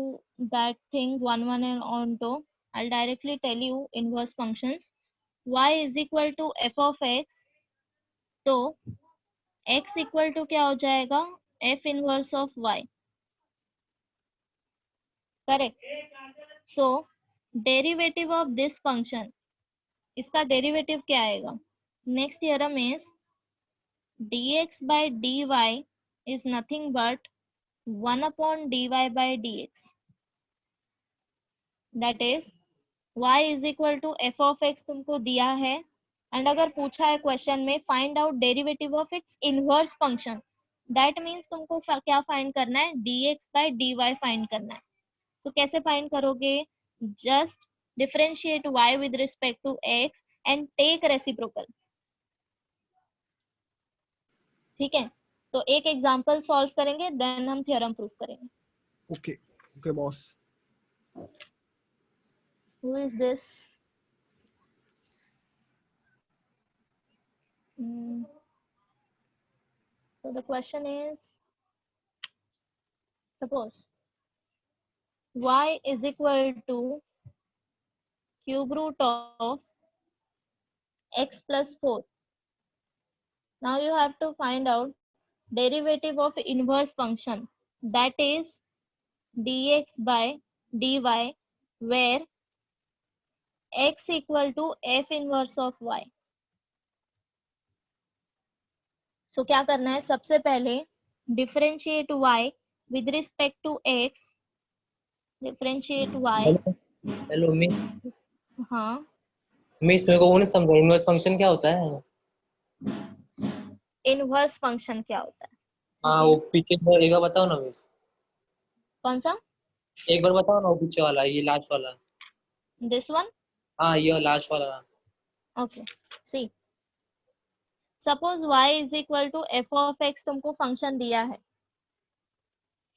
that thing 1 1 and onto. I'll directly tell you inverse functions. Y is equal to f of x, तो x equal to क्या हो जाएगा? f inverse of y, correct? So derivative of this function, इसका derivative क्या आएगा? Next theorem is dx by dy is nothing but 1 upon dy by dx, that is y is equal to f of x तुमको दिया है, and अगर पूछा है question में find out derivative of its inverse function, that means तुमको क्या find करना है? dx by dy फाइंड करना है। तो कैसे फाइंड करोगे? Just differentiate y with respect to x and take reciprocal, ठीक है? तो एक एग्जांपल सॉल्व करेंगे, देन हम थ्योरम प्रूफ करेंगे। Okay okay boss. Who is this? So the question is, suppose y is equal to cube root of x plus 4. Now you have to find out derivative of inverse function, that is dx by dy, where x equal to f inverse of y. So क्या करना है? सबसे पहले differentiate y with respect to x, differentiate y। Hello miss. हाँ, miss मेरे को वो नहीं समझा, इनवर्स फंक्शन क्या होता है? इनवर्स फंक्शन क्या होता है? हाँ वो पीछे एक बार बताओ ना मिस, कौन सा? एक बार बताओ ना वो पीछे वाला, ये लास्ट वाला। This one? हाँ ये लास्ट वाला। Okay, see suppose y is equal to f of x तुमको फंक्शन दिया है,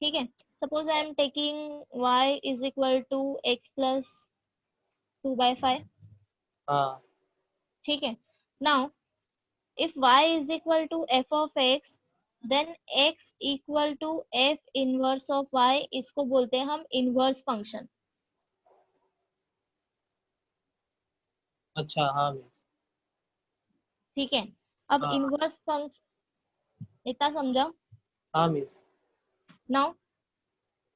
ठीक है। Suppose I am taking y is equal to x plus 2/5, हाँ ठीक है। Now if y is equal to f of x, then x equal to f inverse of y, इसको बोलते हैं हम इनवर्स फंक्शन, अच्छा हाँ मिस। ठीक है। अब हाँ इनवर्स फंक्शन इतना समझा? हाँ miss. Now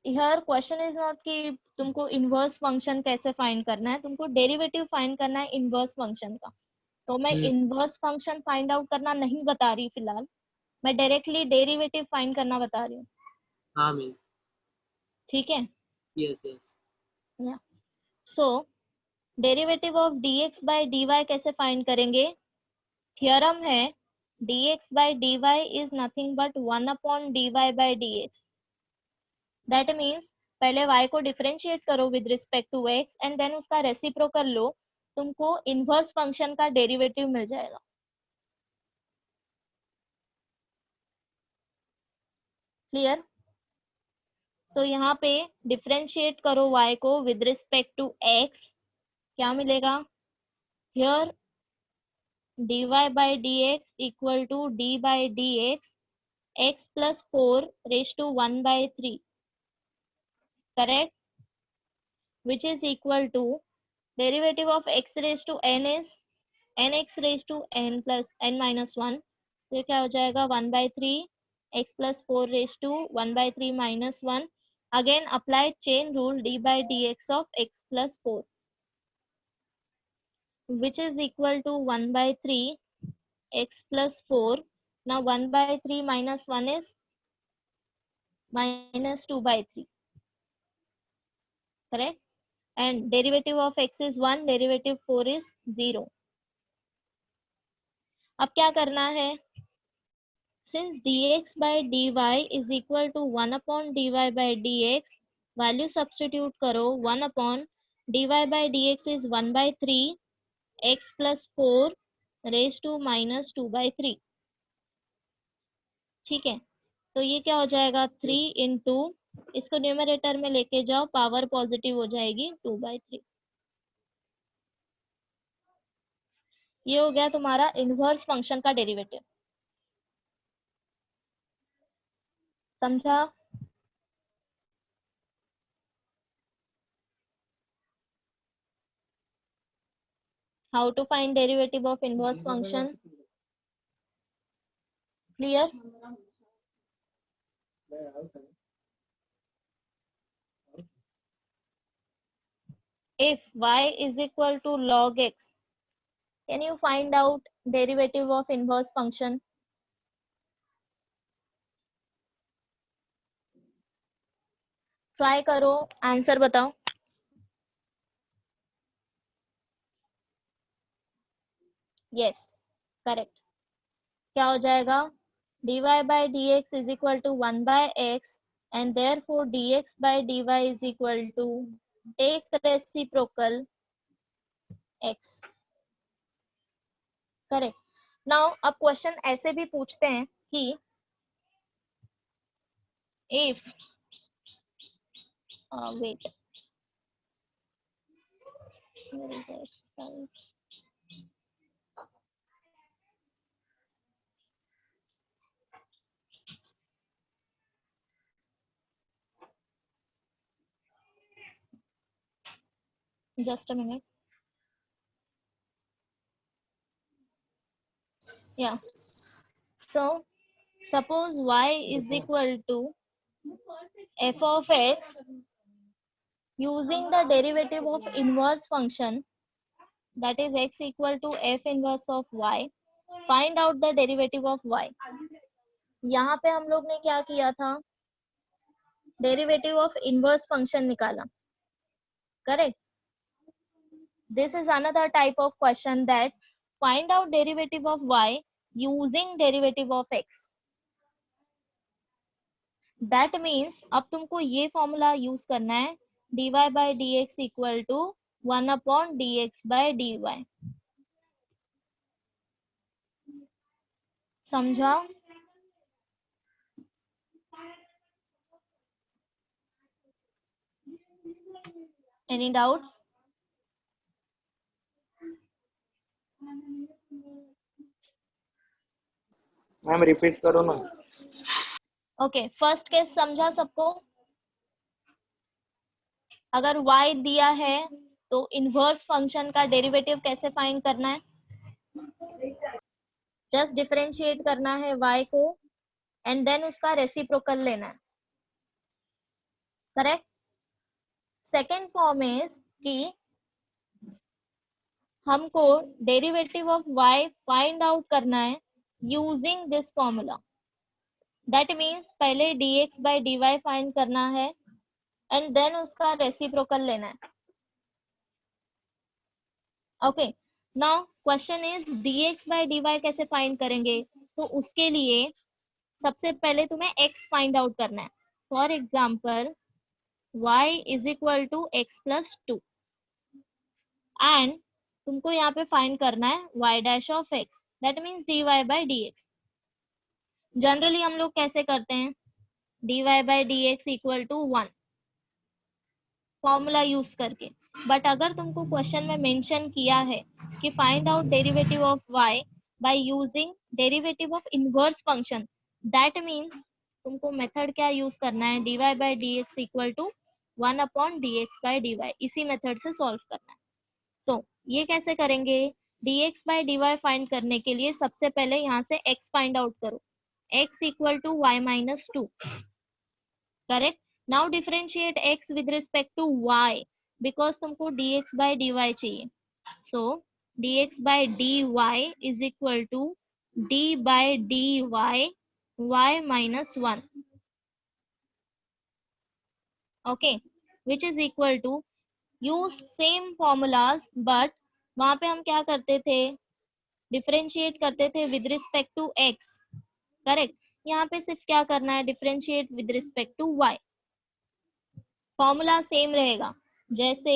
here question is not कि तुमको इनवर्स फंक्शन कैसे फाइंड करना है, तुमको डेरिवेटिव फाइंड करना है इनवर्स फंक्शन का। तो मैं इनवर्स फंक्शन फाइंड आउट करना नहीं बता रही फिलहाल, मैं डायरेक्टली डेरिवेटिव फाइंड करना बता रही हूँ, हाँ मिस। ठीक है। Yes yes. So derivative of dx by dy कैसे फाइंड करेंगे? थियरम है dx by dy is nothing but 1/dy by dx। That means पहले y को डिफरेंशिएट करो with respect to x and then उसका रेसिप्रोकल लो, तुमको इनवर्स फंक्शन का डेरिवेटिव मिल जाएगा। क्लियर? सो यहाँ पे डिफरेंशिएट करो y को विद रिस्पेक्ट टू x, क्या मिलेगा? Here dy by dx equal to d by dx x plus 4 raised to 1/3, correct? Which is equal to derivative of x raised to n is nx raised to n plus n minus 1, तो ये क्या हो जाएगा 1/3 x plus 4 raised to 1/3 minus 1, again apply chain rule d by dx of x plus 4, which is equal to 1/3 x plus 4. Now 1/3 minus 1 is minus 2/3, correct? And derivative of x is 1, derivative 4 is 0. अब क्या करना है? Since dx by dy is equal to 1/dy by dx, value substitute करो, 1/dy by dx is 1/3 x plus 4 raised to minus 2/3, ठीक है। तो ये क्या हो जाएगा 3 इंटू, इसको न्यूमरेटर में लेके जाओ, पावर पॉजिटिव हो जाएगी 2/3। ये हो गया तुम्हारा इनवर्स फंक्शन का डेरिवेटिव, समझा? How to find derivative of inverse function? Clear? If y is equal to log x, can you find out derivative of inverse function? Try करो, आंसर बताओ। Yes, correct. क्या हो जाएगा? dy by dx is equal to 1/x and therefore dx by dy is equal to take reciprocal x, correct. Now अब question ऐसे भी पूछते हैं कि if wait, where is the exercise? Just a minute. Yeah. So suppose y is equal to f of x using the derivative of inverse function, that is x equal to f inverse of y. Find out the derivative of y. यहाँ पे हम लोग ने क्या किया था? Derivative of inverse function निकाला, correct? This is another type of question that find out derivative of y using derivative of x. That means अब तुमको ये फॉर्मूला यूज करना है, dy by d x equal to 1 upon d x by d y. समझा? Any doubts? Ma'am repeat करो ना। Okay, first case समझा सबको? अगर y दिया है तो इनवर्स फंक्शन का डेरिवेटिव कैसे फाइंड करना है? जस्ट डिफरेंशिएट करना है y को एंड देन उसका रेसिप्रोकल लेना है, करेक्ट? सेकेंड फॉर्म इज कि हमको derivative of y find out करना है using this formula. That means पहले dx बाई dy फाइंड करना है एंड देन उसका रेसिप्रोकल लेना है। Okay, now question is dx by dy कैसे फाइंड करेंगे? तो उसके लिए सबसे पहले तुम्हें x फाइंड आउट करना है। For example y is equal to x plus 2 and तुमको यहाँ पे फाइंड करना है y dash of x, that means dy by dx। Generally हम लोग कैसे करते हैं? dy by dx equal to 1 formula use करके। बट अगर तुमको क्वेश्चन में मेंशन किया है कि find out derivative of y by using derivative of inverse function, that means तुमको मेथड क्या यूज करना है? dy by dx equal to 1 upon dx by dy, इसी मेथड से सॉल्व करना है। तो ये कैसे करेंगे? dx बाई dy फाइंड करने के लिए सबसे पहले यहाँ से x फाइंड आउट करो, x equal to y minus 2, correct? Now differentiate x with respect to y because तुमको dx बाई dy चाहिए। So dx by dy is equal to d by dy y minus 1, okay, which is equal to use same formulas, but वहां पे हम क्या करते थे? Differentiate करते थे with respect to x, correct? यहाँ पे सिर्फ क्या करना है? Differentiate with respect to y। Formula same रहेगा, जैसे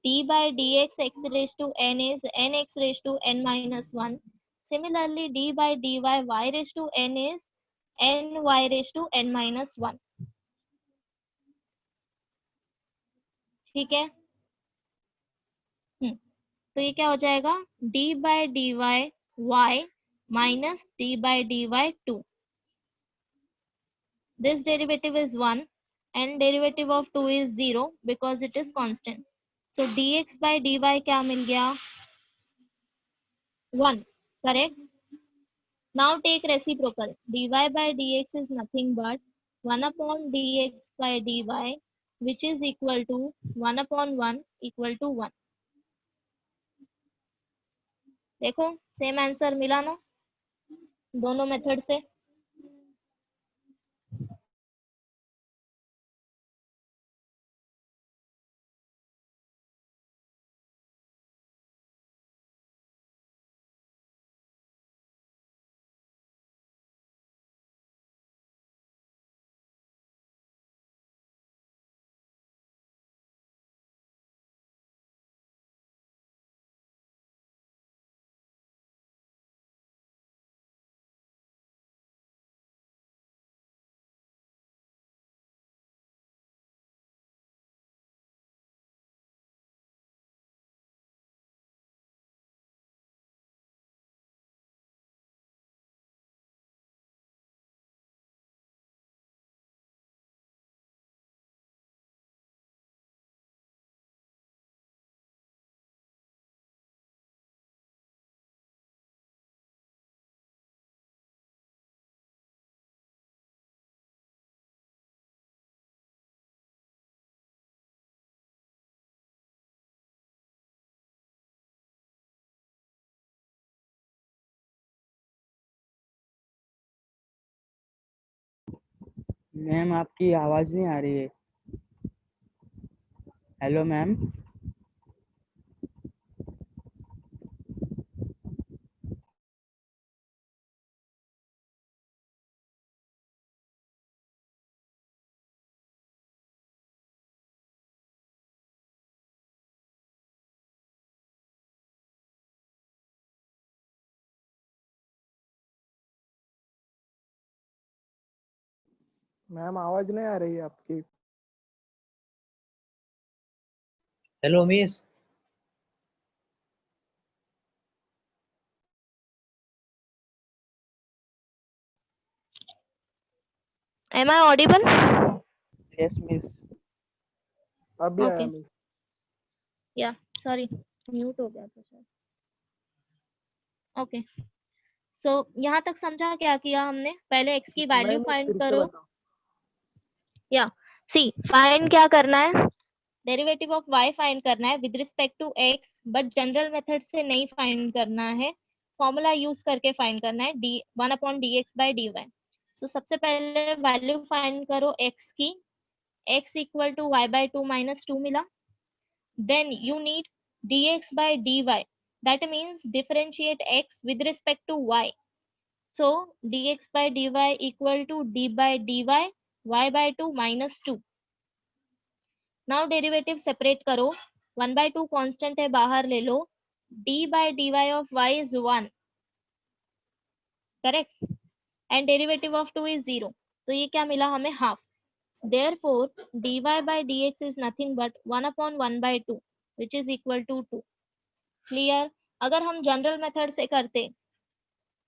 d by d x x raise to n is n x raise to n minus 1, similarly d by d y y raise to n is n y raise to n minus 1। ठीक है? तो ये क्या हो जाएगा? d by d y y minus d by d y 2, this derivative is 1 and derivative of 2 is 0 because it is constant. So dx by dy क्या मिल गया? 1, correct? Now take reciprocal. dy by dx is nothing but 1 upon dx by dy, which is equal to 1 upon 1 equal to 1. देखो same answer मिला ना दोनों method से? Ma'am आपकी आवाज नहीं आ रही है। Hello ma'am. मैम आवाज नहीं आ रही है आपकी। Hello, Miss. Am I audible? Yes miss. अभी आया Okay. Miss. Yeah, sorry, mute हो गया था शायद। ओके, सो यहाँ तक समझा क्या किया हमने? पहले x की नहीं वैल्यू मिस, फाइंड फिर से करो। बताओ। या सी फाइंड क्या करना है? डेरिवेटिव ऑफ y फाइंड करना है with respect to x, but general method से नहीं फाइंड करना है, फॉर्मूला यूज करके फाइंड करना है, डी 1/dx/dy। सो सबसे पहले वैल्यू फाइंड करो x की, x इक्वल टू y/2 - 2 मिला। Then you need dx by dy, that means differentiate x with respect to y. So dx by dy equal to d by dy y/2 - 2. Now derivative separate करो, 1/2 constant है बाहर ले लो, d by dy of y is 1, correct, and derivative of 2 is 0, तो ये क्या मिला हमें? Half. Therefore dy by dx is nothing but 1/1/2 which is equal to 2. Clear? अगर हम जनरल मेथड से करते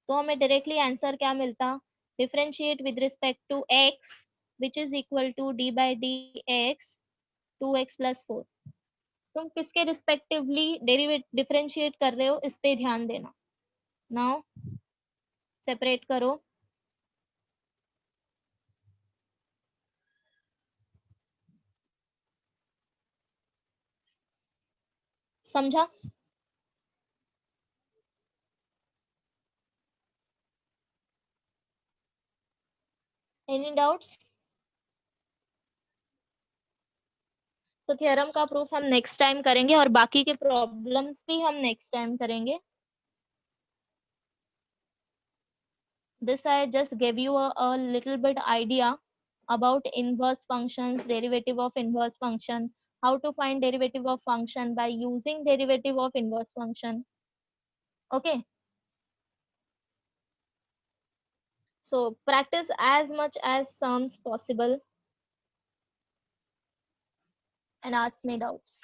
तो हमें डायरेक्टली आंसर क्या मिलता? Differentiate with respect to x which is equal to d by d x 2x + 4। तुम किसके रिस्पेक्टिवली डिफरेंशिएट कर रहे हो, इस पे ध्यान देना। नाउ सेपरेट करो, समझा? Any doubts? तो थ्योरम का प्रूफ हम नेक्स्ट टाइम करेंगे और बाकी के प्रॉब्लम्स भी हम नेक्स्ट टाइम करेंगे। This I just gave you a little bit idea about inverse functions, derivative of inverse function, how to find derivative of function by using derivative of inverse function. Okay, so practice as much as sums possible and ask me doubts.